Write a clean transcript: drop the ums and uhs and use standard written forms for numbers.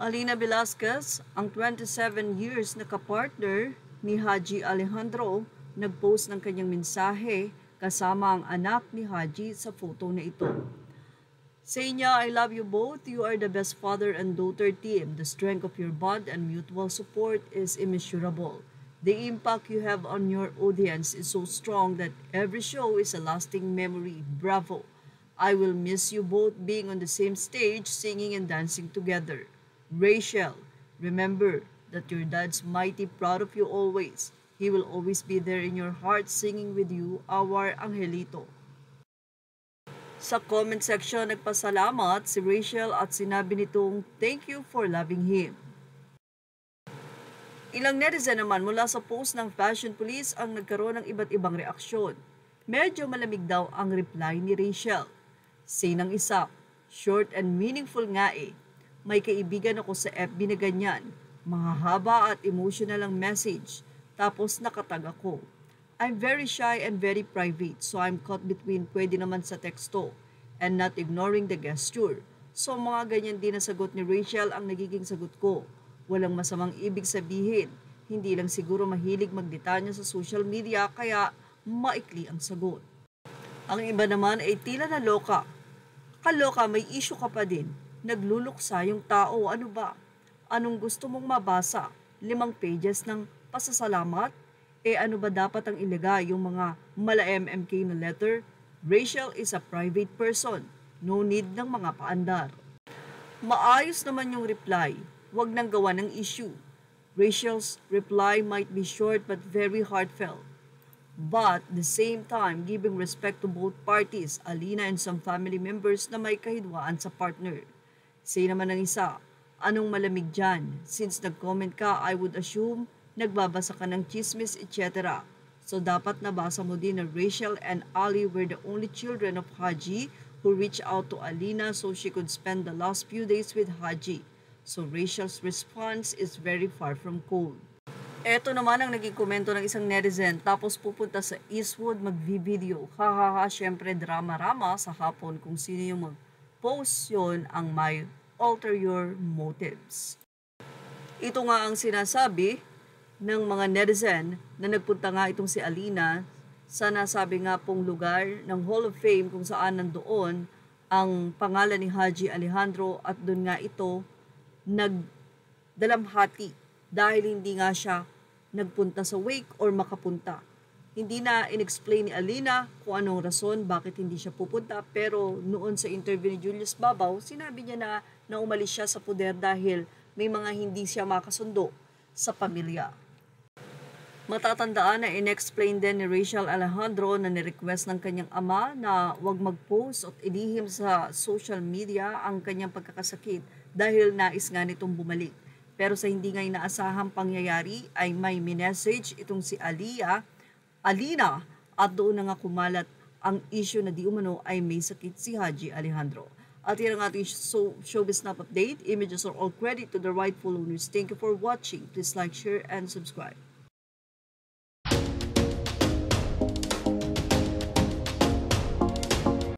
Alina Velasquez, ang 27 years na kapartner ni Haji Alejandro, nagpost ng kanyang mensahe kasama ang anak ni Haji sa photo na ito. Say niya, I love you both. You are the best father and daughter team. The strength of your bond and mutual support is immeasurable. The impact you have on your audience is so strong that every show is a lasting memory. Bravo. I will miss you both being on the same stage, singing and dancing together. Rachel, remember that your dad's mighty proud of you always. He will always be there in your heart singing with you, our Angelito. Sa comment section, nagpasalamat si Rachel at sinabi nitong thank you for loving him. Ilang netizen naman mula sa post ng Fashion Police ang nagkaroon ng iba't ibang reaksyon. Medyo malamig daw ang reply ni Rachel. Say ng isa, short and meaningful nga eh. May kaibigan ako sa FB na ganyan. Mahahaba at emotional ang message. Tapos nakatag ako. I'm very shy and very private, so I'm caught between pwede naman sa teksto and not ignoring the gesture. So mga ganyan din ang sagot ni Rachel ang nagiging sagot ko. Walang masamang ibig sabihin. Hindi lang siguro mahilig magdetanya sa social media kaya maikli ang sagot. Ang iba naman ay tila naloka. Kaloka, may issue ka pa din. Nagluluksa yung tao, ano ba? Anong gusto mong mabasa? 5 pages ng pasasalamat? Ano ba dapat ang ilagay yung mga mala-MMK na letter? Rachel is a private person. No need ng mga paandar. Maayos naman yung reply. Huwag nang gawa ng issue. Rachel's reply might be short but very heartfelt. But at the same time, giving respect to both parties, Alina and some family members na may kahidwaan sa partner. Say naman ng isa, anong malamig dyan? Since nag-comment ka, I would assume nagbabasa ka ng chismis, etc. So dapat nabasa mo din na Rachel and Ali were the only children of Haji who reached out to Alina so she could spend the last few days with Haji. So Rachel's response is very far from cold. Eto naman ang naging komento ng isang netizen tapos pupunta sa Eastwood mag-video. Hahaha, syempre drama-rama sa hapon kung sino yung mag-post yun ang may ulterior motives. Ito nga ang sinasabi ng mga netizen na nagpunta nga itong si Alina sa nasabi nga pong lugar ng Hall of Fame kung saan nandoon ang pangalan ni Haji Alejandro at doon nga ito nagdalamhati dahil hindi nga siya nagpunta sa wake or makapunta. Hindi na inexplain ni Alina kung anong rason bakit hindi siya pupunta pero noon sa interview ni Julius Babaw, sinabi niya na umalis siya sa poder dahil may mga hindi siya makasundo sa pamilya. Matatandaan na inexplain din ni Rachel Alejandro na nirequest ng kanyang ama na huwag mag-post at ilihim sa social media ang kanyang pagkakasakit dahil nais nga nitong bumalik. Pero sa hindi nga inaasahang pangyayari ay may minessage itong si Alina at doon na nga kumalat ang issue na di umano ay may sakit si Haji Alejandro. At yan ang ating showbiz snap update. Images are all credit to the rightful owners. Thank you for watching. Please like, share, and subscribe.